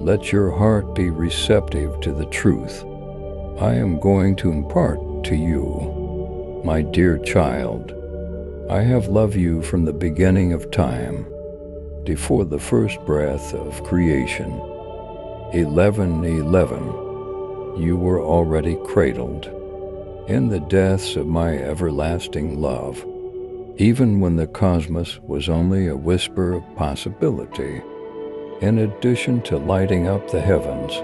Let your heart be receptive to the truth I am going to impart to you. My dear child, I have loved you from the beginning of time, before the first breath of creation. 11:11. You were already cradled in the depths of my everlasting love, even when the cosmos was only a whisper of possibility. In addition to lighting up the heavens,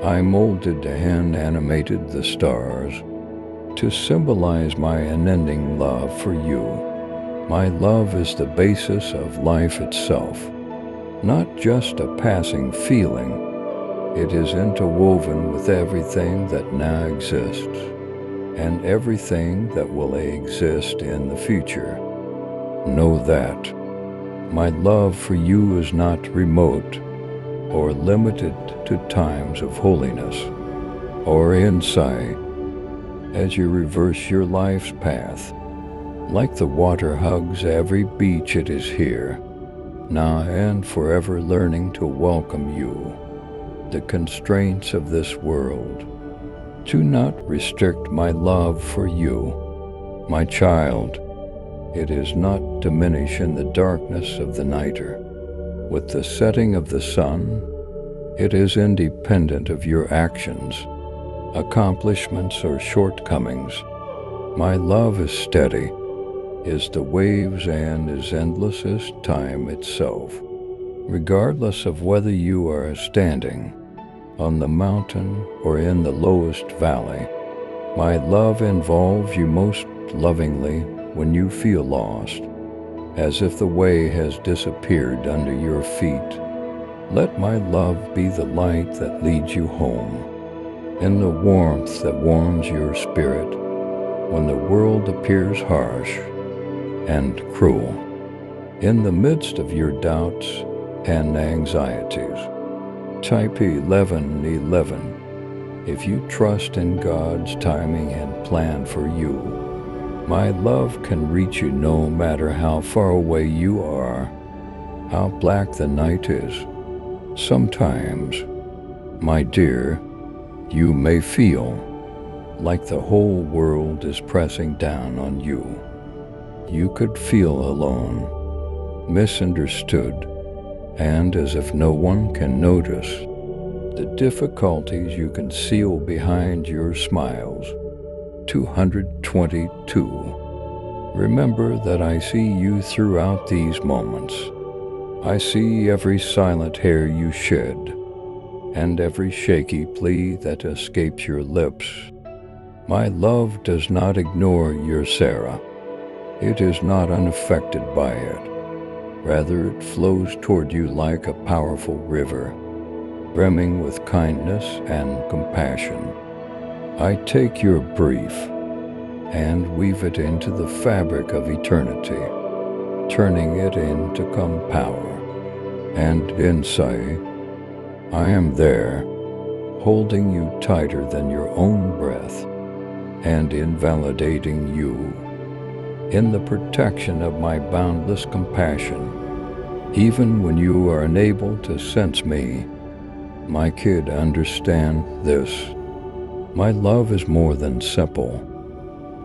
I molded and animated the stars to symbolize my unending love for you. My love is the basis of life itself, not just a passing feeling. It is interwoven with everything that now exists and everything that will exist in the future. Know that my love for you is not remote or limited to times of holiness or insight. As you reverse your life's path, like the water hugs every beach, it is here, now and forever, learning to welcome you. The constraints of this world do not restrict my love for you. My child, it is not diminished in the darkness of the night. With the setting of the sun, it is independent of your actions, accomplishments, or shortcomings. My love is steady, is the waves, and is endless as time itself. Regardless of whether you are standing on the mountain or in the lowest valley, my love involves you most lovingly when you feel lost, as if the way has disappeared under your feet. Let my love be the light that leads you home, in the warmth that warms your spirit when the world appears harsh and cruel. In the midst of your doubts and anxieties, type 11:11. If you trust in God's timing and plan for you, my love can reach you no matter how far away you are, how black the night is. Sometimes, my dear, you may feel like the whole world is pressing down on you. You could feel alone, misunderstood, and as if no one can notice the difficulties you conceal behind your smiles. 222. Remember that I see you throughout these moments. I see every silent hair you shed, and every shaky plea that escapes your lips. My love does not ignore your Sarah. It is not unaffected by it. Rather, it flows toward you like a powerful river, brimming with kindness and compassion. I take your brief and weave it into the fabric of eternity, turning it into power and insight. I am there, holding you tighter than your own breath and invalidating you in the protection of my boundless compassion. Even when you are unable to sense me, my kid, understand this. My love is more than simple,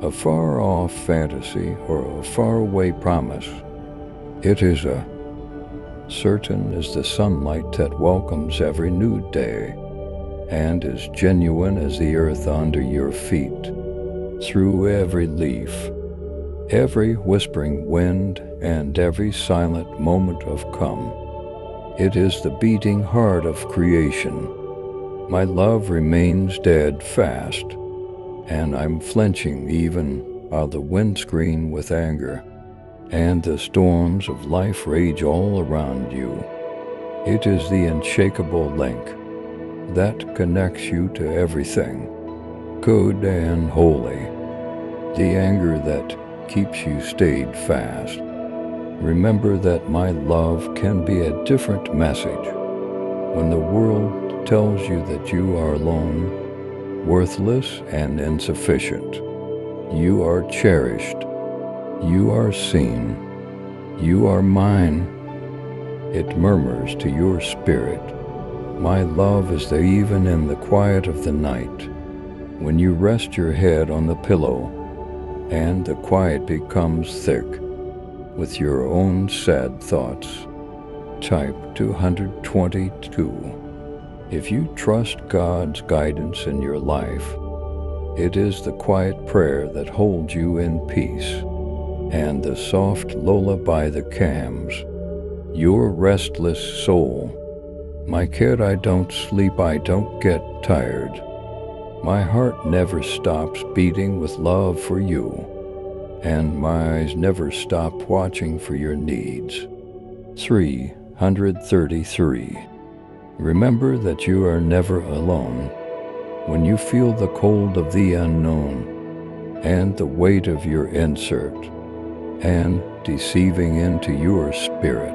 a far-off fantasy or a faraway promise. It is certain as the sunlight that welcomes every new day, and as genuine as the earth under your feet. Through every leaf, every whispering wind, and every silent moment of calm, it is the beating heart of creation. My love remains dead fast, and I'm flinching even while the windscreen with anger and the storms of life rage all around you. It is the unshakable link that connects you to everything good and holy, the anchor that keeps you stayed fast. Remember that my love can be a different message when the world tells you that you are alone, worthless, and insufficient. You are cherished. You are seen. You are mine. It murmurs to your spirit. My love is there even in the quiet of the night, when you rest your head on the pillow and the quiet becomes thick with your own sad thoughts. Type 222. If you trust God's guidance in your life, it is the quiet prayer that holds you in peace, and the soft lullaby that calms your restless soul. My kid, I don't sleep, I don't get tired. My heart never stops beating with love for you, and my eyes never stop watching for your needs. 333. Remember that you are never alone. When you feel the cold of the unknown and the weight of your insert and deceiving into your spirit,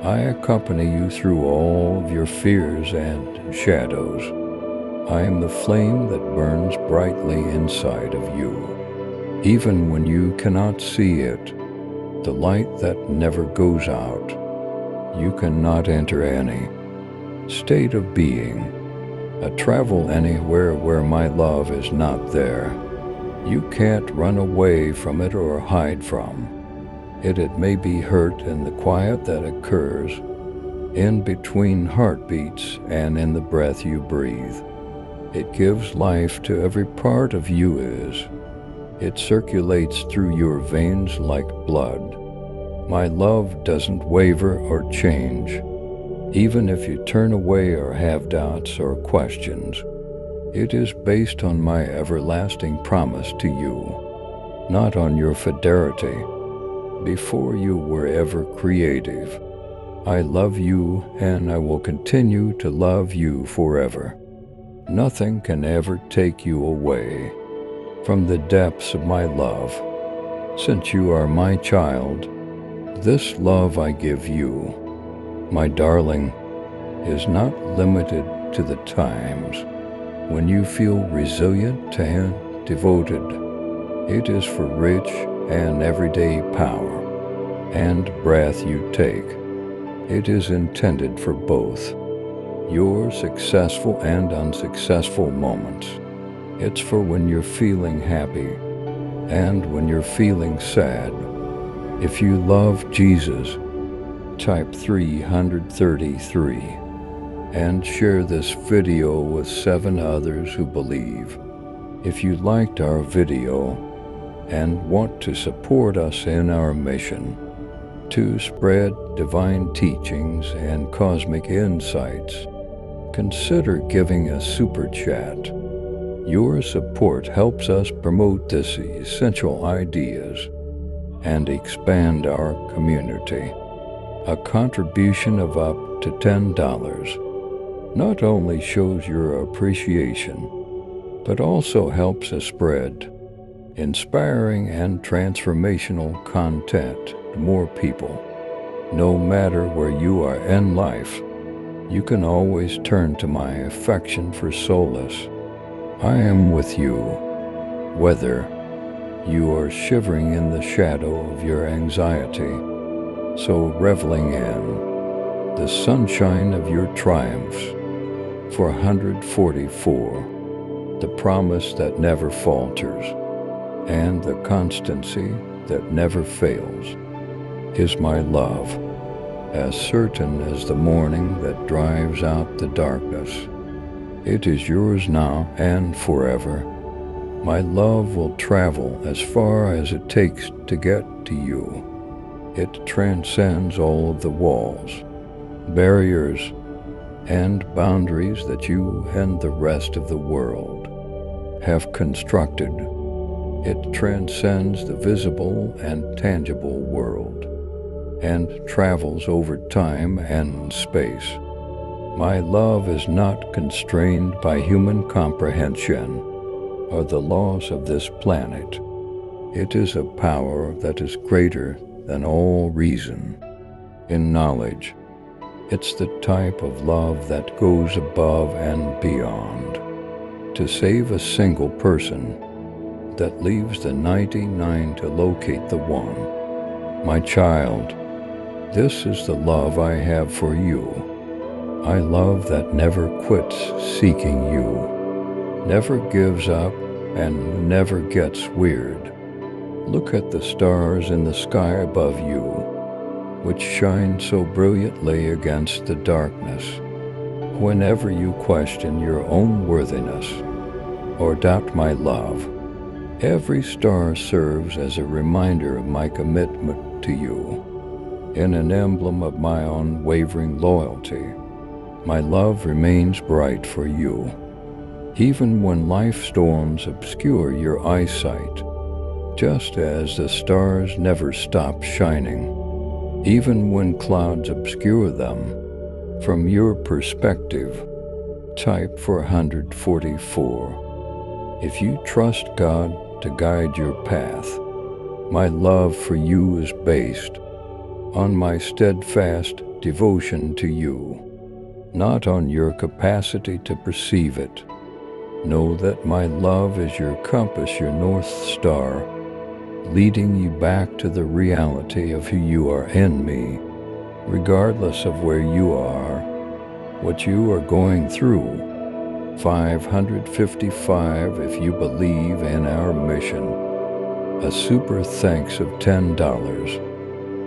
I accompany you through all of your fears and shadows. I am the flame that burns brightly inside of you. Even when you cannot see it, the light that never goes out, you cannot enter any state of being, travel anywhere where my love is not there. You can't run away from it or hide from it. It may be hurt in the quiet that occurs in between heartbeats and in the breath you breathe. It gives life to every part of you is. It circulates through your veins like blood. My love doesn't waver or change. Even if you turn away or have doubts or questions, it is based on my everlasting promise to you, not on your fidelity. Before you were ever creative, I love you and I will continue to love you forever. Nothing can ever take you away from the depths of my love. Since you are my child, this love I give you, my darling, is not limited to the times when you feel resilient and devoted. It is for rich and everyday power and breath you take. It is intended for both your successful and unsuccessful moments. It's for when you're feeling happy and when you're feeling sad. If you love Jesus, type 333 and share this video with 7 others who believe. If you liked our video and want to support us in our mission to spread divine teachings and cosmic insights, consider giving a super chat. Your support helps us promote these essential ideas and expand our community. A contribution of up to $10 not only shows your appreciation, but also helps us spread inspiring and transformational content to more people. No matter where you are in life, you can always turn to my affection for solace. I am with you, whether you are shivering in the shadow of your anxiety, so reveling in the sunshine of your triumphs. 444. The promise that never falters and the constancy that never fails is my love, as certain as the morning that drives out the darkness. It is yours now and forever. My love will travel as far as it takes to get to you. It transcends all of the walls, barriers, and boundaries that you and the rest of the world have constructed. It transcends the visible and tangible world and travels over time and space. My love is not constrained by human comprehension or the laws of this planet. It is a power that is greater than all reason. In knowledge, it's the type of love that goes above and beyond to save a single person, that leaves the 99 to locate the one. My child, this is the love I have for you. I love that never quits seeking you, never gives up, and never gets weird. Look at the stars in the sky above you, which shine so brilliantly against the darkness. Whenever you question your own worthiness or doubt my love, every star serves as a reminder of my commitment to you, in an emblem of my unwavering loyalty. My love remains bright for you, even when life storms obscure your eyesight, just as the stars never stop shining, even when clouds obscure them. From your perspective, type 444. If you trust God to guide your path, my love for you is based on my steadfast devotion to you, not on your capacity to perceive it. Know that my love is your compass, your North Star, leading you back to the reality of who you are in me, regardless of where you are, what you are going through. 555 if you believe in our mission. A super thanks of $10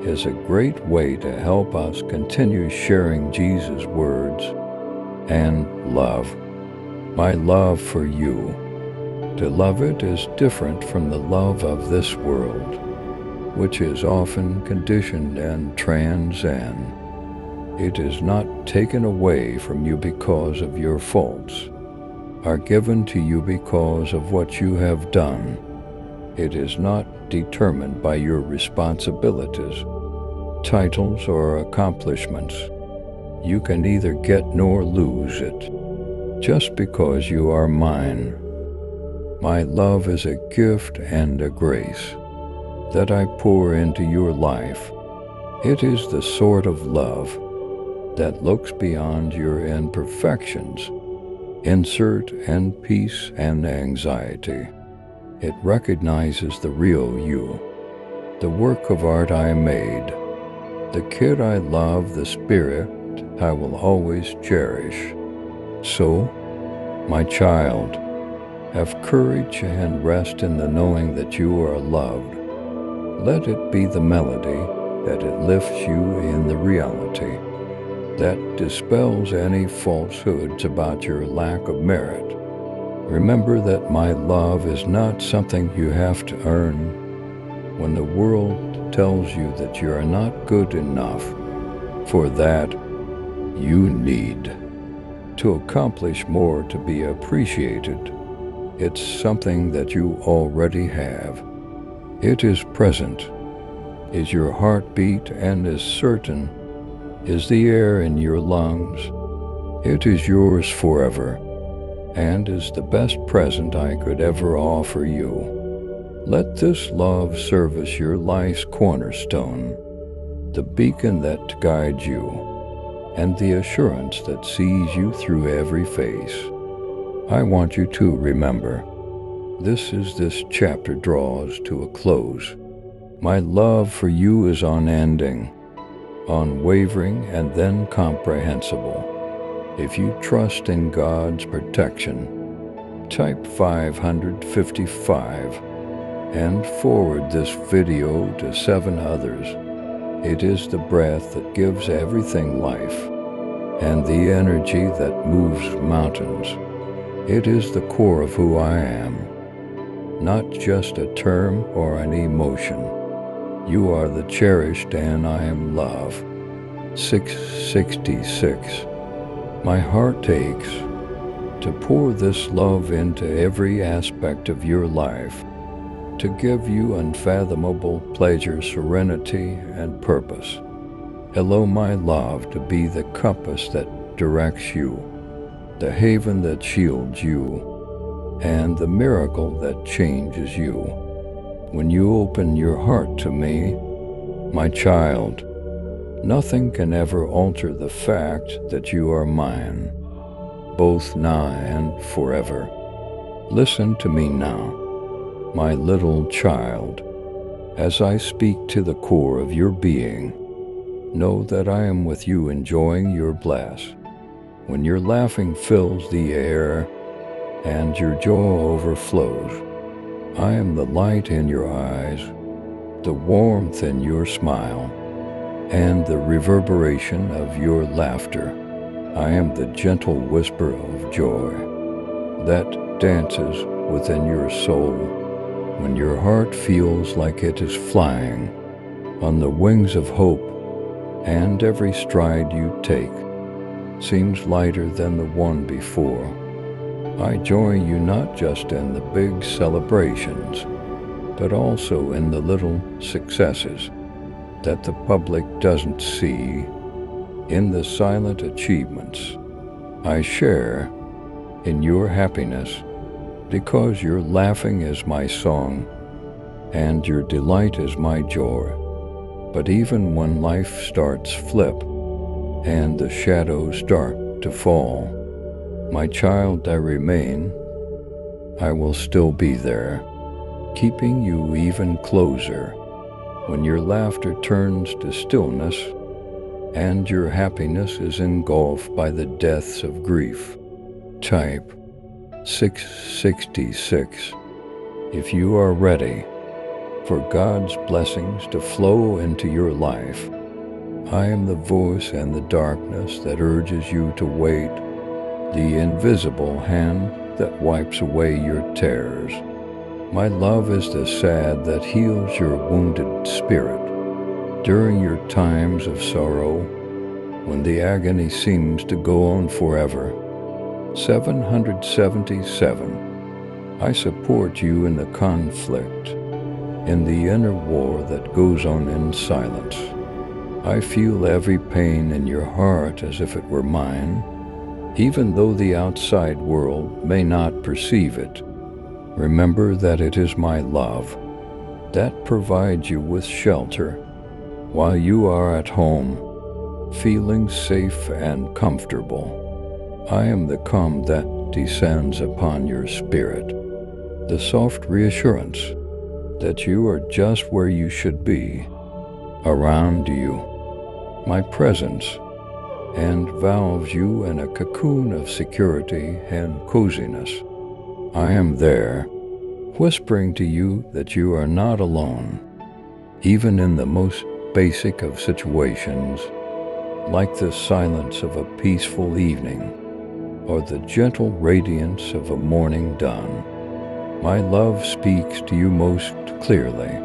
is a great way to help us continue sharing Jesus' words and love. My love for you. To love it is different from the love of this world, which is often conditioned and transient. It is not taken away from you because of your faults, are given to you because of what you have done. It is not determined by your responsibilities, titles, or accomplishments. You can neither get nor lose it, just because you are mine. My love is a gift and a grace that I pour into your life. It is the sort of love that looks beyond your imperfections, insert and peace and anxiety. It recognizes the real you, the work of art I made, the kid I love, the spirit I will always cherish. So, my child, have courage and rest in the knowing that you are loved. Let it be the melody that it lifts you in the reality that dispels any falsehoods about your lack of merit. Remember that my love is not something you have to earn. When the world tells you that you are not good enough for that, you need to accomplish more to be appreciated. It's something that you already have. It is present, is your heartbeat, and is certain, is the air in your lungs. It is yours forever, and is the best present I could ever offer you. Let this love serve as your life's cornerstone, the beacon that guides you, and the assurance that sees you through every phase. I want you to remember, this chapter draws to a close. My love for you is unending, unwavering, and then comprehensible. If you trust in God's protection, type 555 and forward this video to 7 others. It is the breath that gives everything life, and the energy that moves mountains. It is the core of who I am, not just a term or an emotion. You are the cherished, and I am love. 666. My heart aches to pour this love into every aspect of your life, to give you unfathomable pleasure, serenity, and purpose. Allow my love to be the compass that directs you, the haven that shields you, and the miracle that changes you. When you open your heart to me, my child, nothing can ever alter the fact that you are mine, both now and forever. Listen to me now, my little child, as I speak to the core of your being. Know that I am with you, enjoying your bliss. when your laughing fills the air and your joy overflows. I am the light in your eyes, the warmth in your smile, and the reverberation of your laughter. I am the gentle whisper of joy that dances within your soul when your heart feels like it is flying on the wings of hope, and every stride you take seems lighter than the one before. I join you not just in the big celebrations, but also in the little successes that the public doesn't see, in the silent achievements I share in your happiness, because your laughing is my song and your delight is my joy. But even when life starts flip and the shadows start to fall, my child, I remain. I will still be there, keeping you even closer when your laughter turns to stillness and your happiness is engulfed by the deaths of grief. Type 666 if you are ready for God's blessings to flow into your life. I am the voice in the darkness that urges you to wait, the invisible hand that wipes away your tears. My love is the salve that heals your wounded spirit during your times of sorrow, when the agony seems to go on forever. 777. I support you in the conflict, in the inner war that goes on in silence. I feel every pain in your heart as if it were mine, even though the outside world may not perceive it. Remember that it is my love that provides you with shelter while you are at home, feeling safe and comfortable. I am the calm that descends upon your spirit, the soft reassurance that you are just where you should be. Around you, my presence envelopes you in a cocoon of security and coziness. I am there, whispering to you that you are not alone, even in the most basic of situations, like the silence of a peaceful evening or the gentle radiance of a morning dawn. My love speaks to you most clearly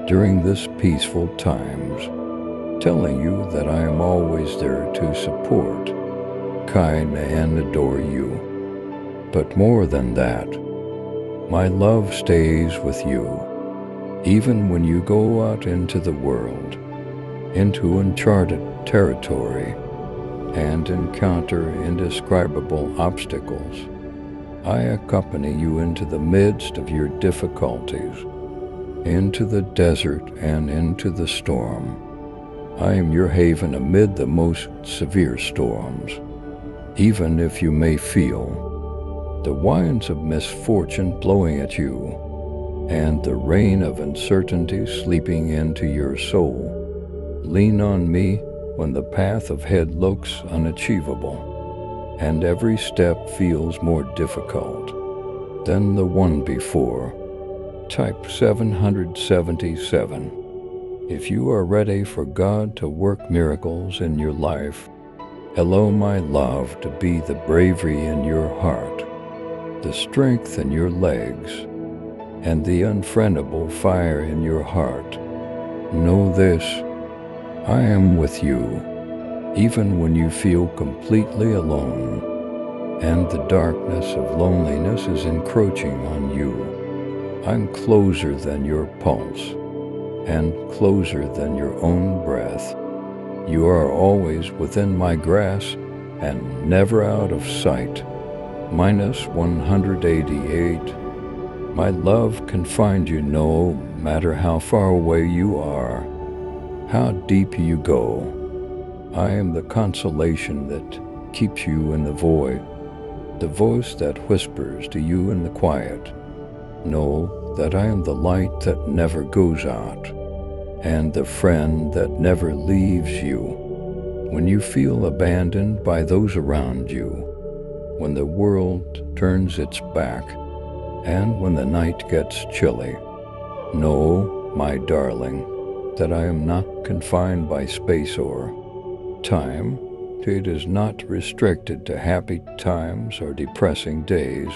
during this peaceful times, telling you that I am always there to support, guide, and adore you. But more than that, my love stays with you, even when you go out into the world, into uncharted territory, and encounter indescribable obstacles. I accompany you into the midst of your difficulties, into the desert and into the storm. I am your haven amid the most severe storms, even if you may feel the winds of misfortune blowing at you and the rain of uncertainty sleeping into your soul. Lean on me when the path ahead looks unachievable and every step feels more difficult than the one before. Type 777 if you are ready for God to work miracles in your life. Allow my love to be the bravery in your heart, the strength in your legs, and the unfriendable fire in your heart. Know this: I am with you, even when you feel completely alone, and the darkness of loneliness is encroaching on you. I'm closer than your pulse, and closer than your own breath. You are always within my grasp and never out of sight. Minus 188. My love can find you no matter how far away you are, how deep you go. I am the consolation that keeps you in the void, the voice that whispers to you in the quiet. Know that I am the light that never goes out, and the friend that never leaves you. When you feel abandoned by those around you, when the world turns its back, and when the night gets chilly, know, my darling, that I am not confined by space or time. It is not restricted to happy times or depressing days.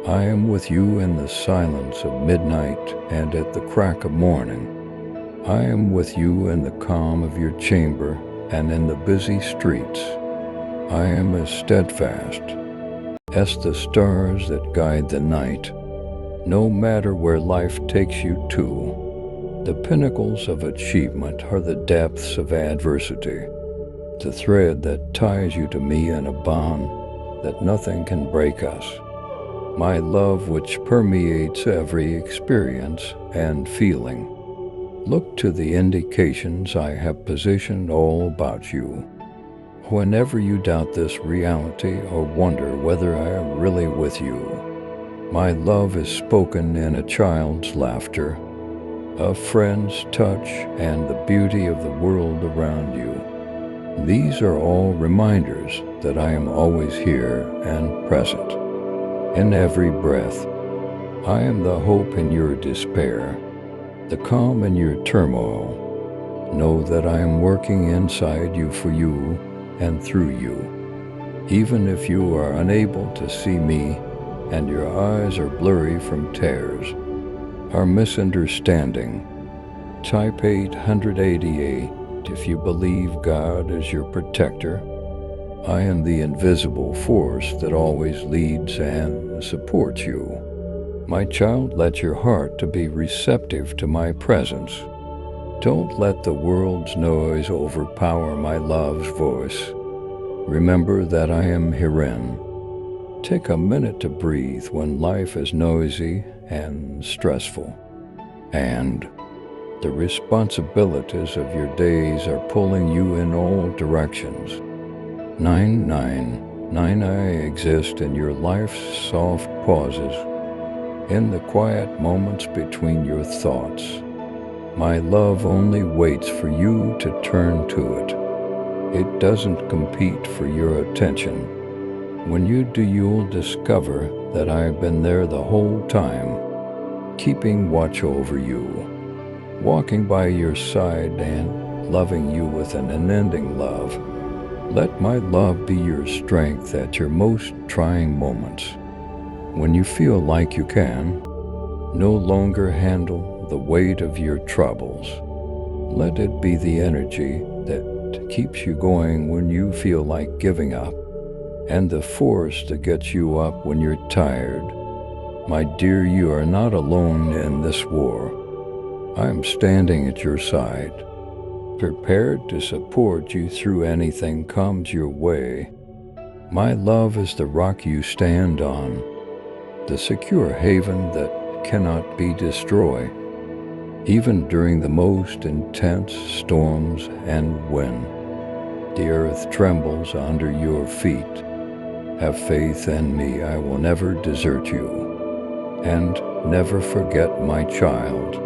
I am with you in the silence of midnight and at the crack of morning. I am with you in the calm of your chamber and in the busy streets. I am as steadfast as the stars that guide the night, no matter where life takes you to. The pinnacles of achievement are the depths of adversity, the thread that ties you to me in a bond that nothing can break us. My love which permeates every experience and feeling. Look to the indications I have positioned all about you. Whenever you doubt this reality or wonder whether I am really with you, my love is spoken in a child's laughter, a friend's touch, and the beauty of the world around you. These are all reminders that I am always here and present. In every breath, I am the hope in your despair, the calm in your turmoil. Know that I am working inside you for you and through you. Even if you are unable to see me and your eyes are blurry from tears or misunderstanding, type 888 if you believe God is your protector. I am the invisible force that always leads and supports you. My child, let your heart to be receptive to my presence. Don't let the world's noise overpower my love's voice. Remember that I am herein. Take a minute to breathe when life is noisy and stressful, and the responsibilities of your days are pulling you in all directions. 999, I exist in your life's soft pauses, in the quiet moments between your thoughts. My love only waits for you to turn to it. It doesn't compete for your attention. When you do, you'll discover that I've been there the whole time, keeping watch over you, walking by your side and loving you with an unending love. Let my love be your strength at your most trying moments. When you feel like you can no longer handle the weight of your troubles, let it be the energy that keeps you going when you feel like giving up, and the force that gets you up when you're tired. My dear, you are not alone in this war. I am standing at your side, prepared to support you through anything comes your way. My love is the rock you stand on, the secure haven that cannot be destroyed, even during the most intense storms and when the earth trembles under your feet. Have faith in me, I will never desert you, and never forget, my child,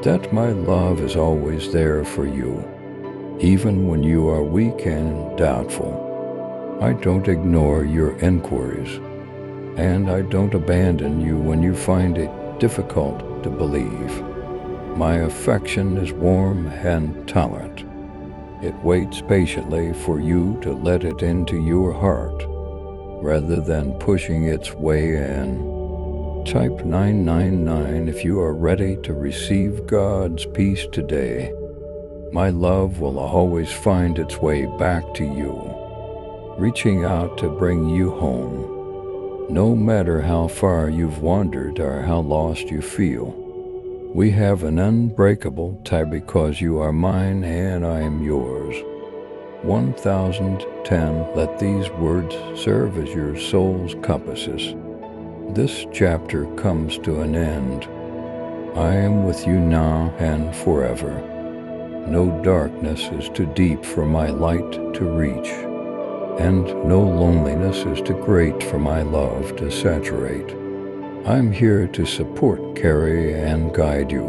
that my love is always there for you, even when you are weak and doubtful. I don't ignore your inquiries, and I don't abandon you when you find it difficult to believe. My affection is warm and tolerant. It waits patiently for you to let it into your heart, rather than pushing its way in. Type 999 if you are ready to receive God's peace today. My love will always find its way back to you, reaching out to bring you home. No matter how far you've wandered or how lost you feel, we have an unbreakable tie because you are mine and I am yours. 1010. Let these words serve as your soul's compasses. This chapter comes to an end. I am with you now and forever. No darkness is too deep for my light to reach, and no loneliness is too great for my love to saturate. I'm here to support, carry, and guide you,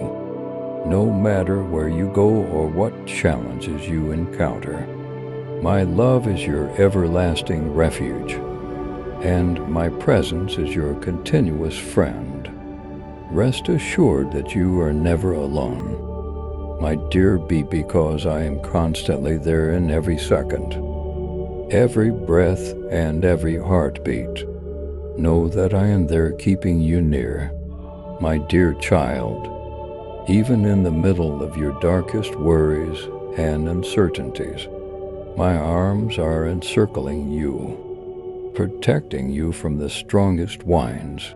no matter where you go or what challenges you encounter. My love is your everlasting refuge, and my presence is your continuous friend. Rest assured that you are never alone, my dear bee, because I am constantly there in every second, every breath, and every heartbeat. Know that I am there keeping you near, my dear child, even in the middle of your darkest worries and uncertainties. My arms are encircling you, protecting you from the strongest winds,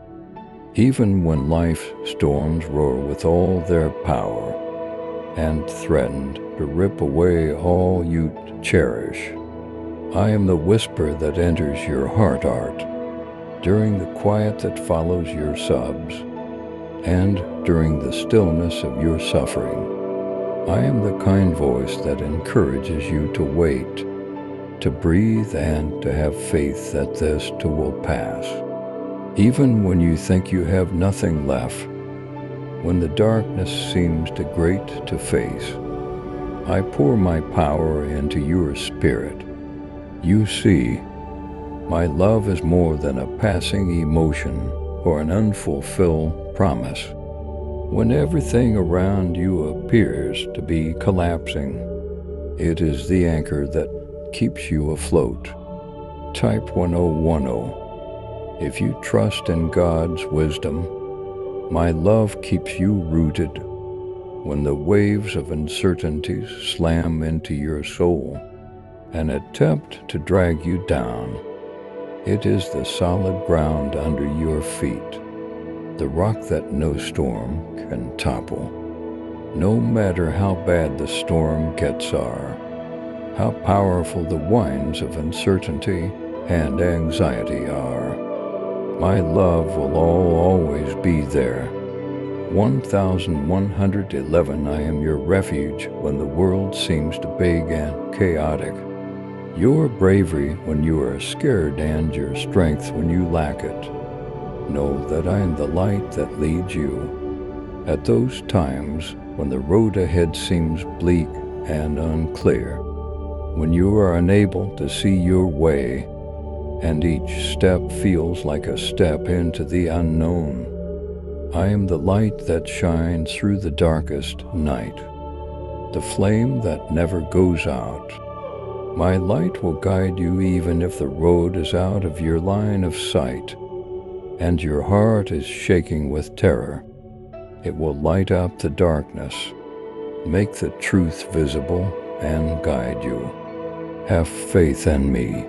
even when life's storms roar with all their power and threaten to rip away all you cherish. I am the whisper that enters your heart art, during the quiet that follows your sobs, and during the stillness of your suffering. I am the kind voice that encourages you to wait, to breathe, and to have faith that this too will pass. Even when you think you have nothing left, when the darkness seems too great to face, I pour my power into your spirit. You see, my love is more than a passing emotion or an unfulfilled promise. When everything around you appears to be collapsing, it is the anchor that keeps you afloat. Type 1010. If you trust in God's wisdom, my love keeps you rooted. When the waves of uncertainties slam into your soul and attempt to drag you down, it is the solid ground under your feet, the rock that no storm can topple. No matter how bad the storm gets are, how powerful the winds of uncertainty and anxiety are, my love will always be there. 1111. I am your refuge when the world seems too big and chaotic, your bravery when you are scared, and your strength when you lack it. Know that I am the light that leads you. At those times when the road ahead seems bleak and unclear, when you are unable to see your way, and each step feels like a step into the unknown, I am the light that shines through the darkest night, the flame that never goes out. My light will guide you even if the road is out of your line of sight, and your heart is shaking with terror. It will light up the darkness, make the truth visible, and guide you. Have faith in me,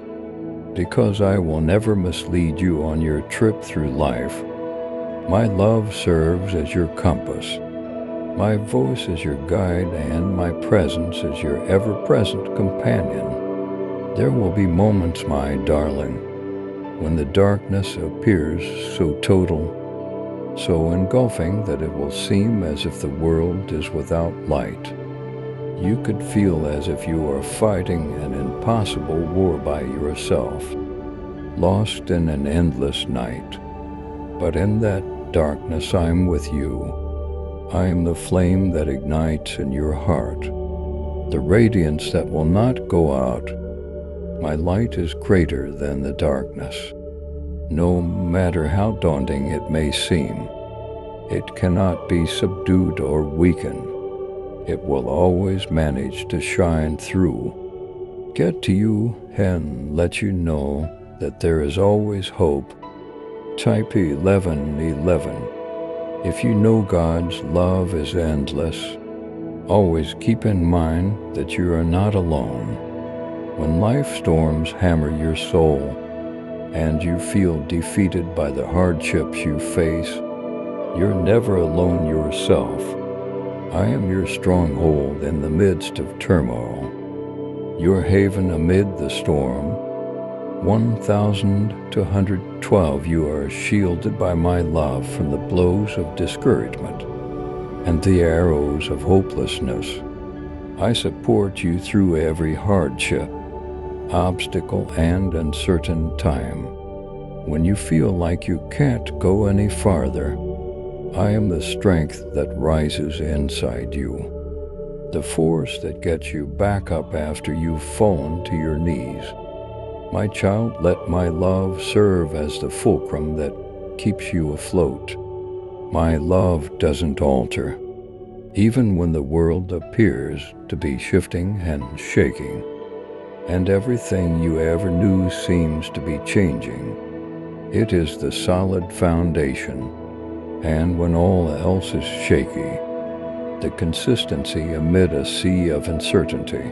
because I will never mislead you on your trip through life. My love serves as your compass. My voice is your guide, and my presence is your ever-present companion. There will be moments, my darling, when the darkness appears so total, so engulfing that it will seem as if the world is without light. You could feel as if you are fighting an impossible war by yourself, lost in an endless night. But in that darkness I'm with you. I am the flame that ignites in your heart, the radiance that will not go out. My light is greater than the darkness. No matter how daunting it may seem, it cannot be subdued or weakened. It will always manage to shine through, get to you, and let you know that there is always hope. Type 1111. If you know God's love is endless, always keep in mind that you are not alone. When life storms hammer your soul, and you feel defeated by the hardships you face, you're never alone yourself. I am your stronghold in the midst of turmoil, your haven amid the storm. 1212. You are shielded by my love from the blows of discouragement and the arrows of hopelessness. I support you through every hardship, obstacle, and uncertain time. When you feel like you can't go any farther, I am the strength that rises inside you. the force that gets you back up after you've fallen to your knees. My child, let my love serve as the fulcrum that keeps you afloat. My love doesn't alter, even when the world appears to be shifting and shaking, and everything you ever knew seems to be changing. It is the solid foundation, and when all else is shaky, the consistency amid a sea of uncertainty.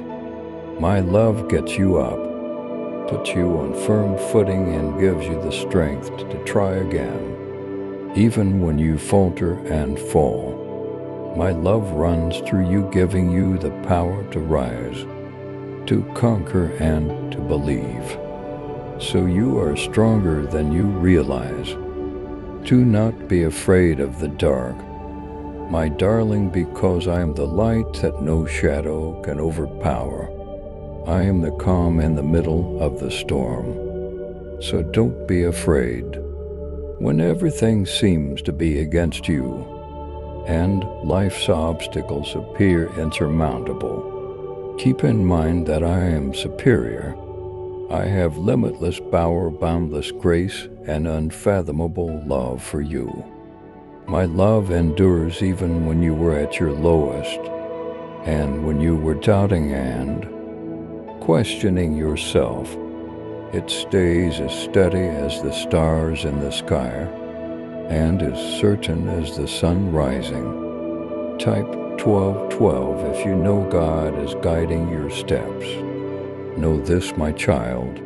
My love gets you up, puts you on firm footing, and gives you the strength to try again, even when you falter and fall. My love runs through you, giving you the power to rise, to conquer, and to believe. So you are stronger than you realize. Do not be afraid of the dark, my darling, because I am the light that no shadow can overpower. I am the calm in the middle of the storm. So don't be afraid when everything seems to be against you and life's obstacles appear insurmountable. Keep in mind that I am superior. I have limitless power, boundless grace, and unfathomable love for you. My love endures even when you were at your lowest, and when you were doubting and questioning yourself. It stays as steady as the stars in the sky, and as certain as the sun rising. Type 1212 if you know God is guiding your steps. Know this, my child.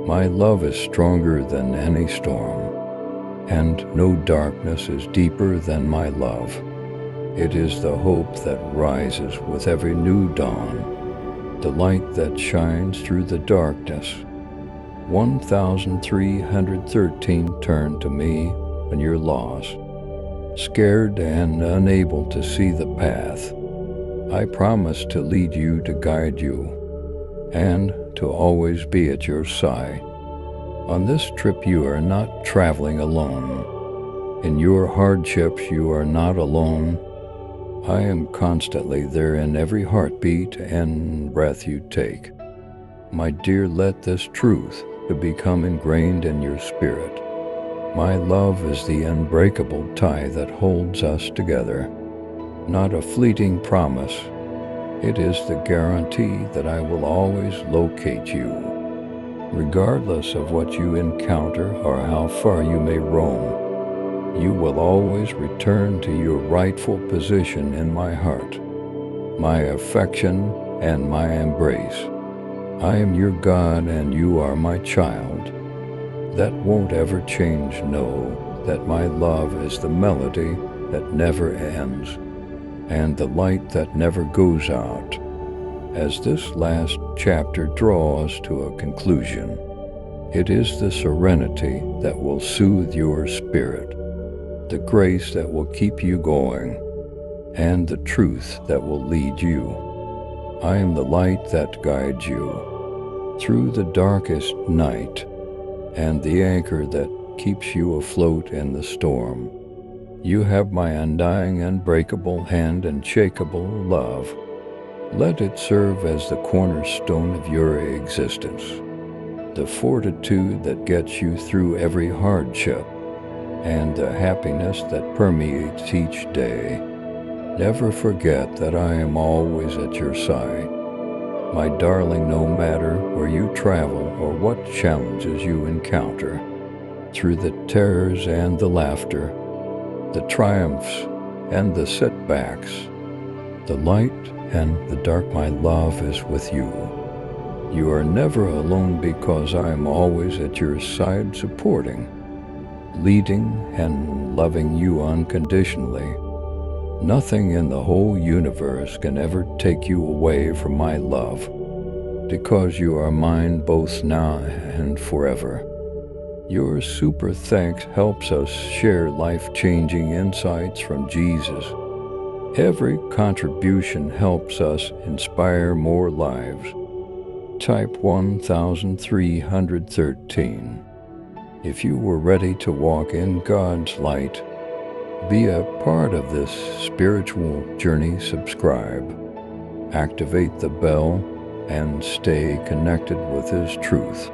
My love is stronger than any storm, and no darkness is deeper than my love. It is the hope that rises with every new dawn, the light that shines through the darkness. 1313 Turn to me when you're lost, scared and unable to see the path. I promise to lead you, to guide you, and to always be at your side. On this trip you are not traveling alone. In your hardships you are not alone. I am constantly there in every heartbeat and breath you take. My dear, let this truth become ingrained in your spirit. My love is the unbreakable tie that holds us together, not a fleeting promise. It is the guarantee that I will always locate you, regardless of what you encounter or how far you may roam. You will always return to your rightful position in my heart, my affection and my embrace. I am your God and you are my child. That won't ever change. Know that my love is the melody that never ends, and the light that never goes out. As this last chapter draws to a conclusion, it is the serenity that will soothe your spirit, the grace that will keep you going, and the truth that will lead you. I am the light that guides you through the darkest night, and the anchor that keeps you afloat in the storm. You have my undying, unbreakable, and unshakable love. Let it serve as the cornerstone of your existence, the fortitude that gets you through every hardship, and the happiness that permeates each day. Never forget that I am always at your side. My darling, no matter where you travel or what challenges you encounter, through the terrors and the laughter, the triumphs and the setbacks, the light and the dark, my love is with you. You are never alone because I am always at your side, supporting, leading, and loving you unconditionally. Nothing in the whole universe can ever take you away from my love, because you are mine both now and forever. Your super thanks helps us share life-changing insights from Jesus. Every contribution helps us inspire more lives. Type 1313. If you were ready to walk in God's light, be a part of this spiritual journey, subscribe. activate the bell, and stay connected with His truth.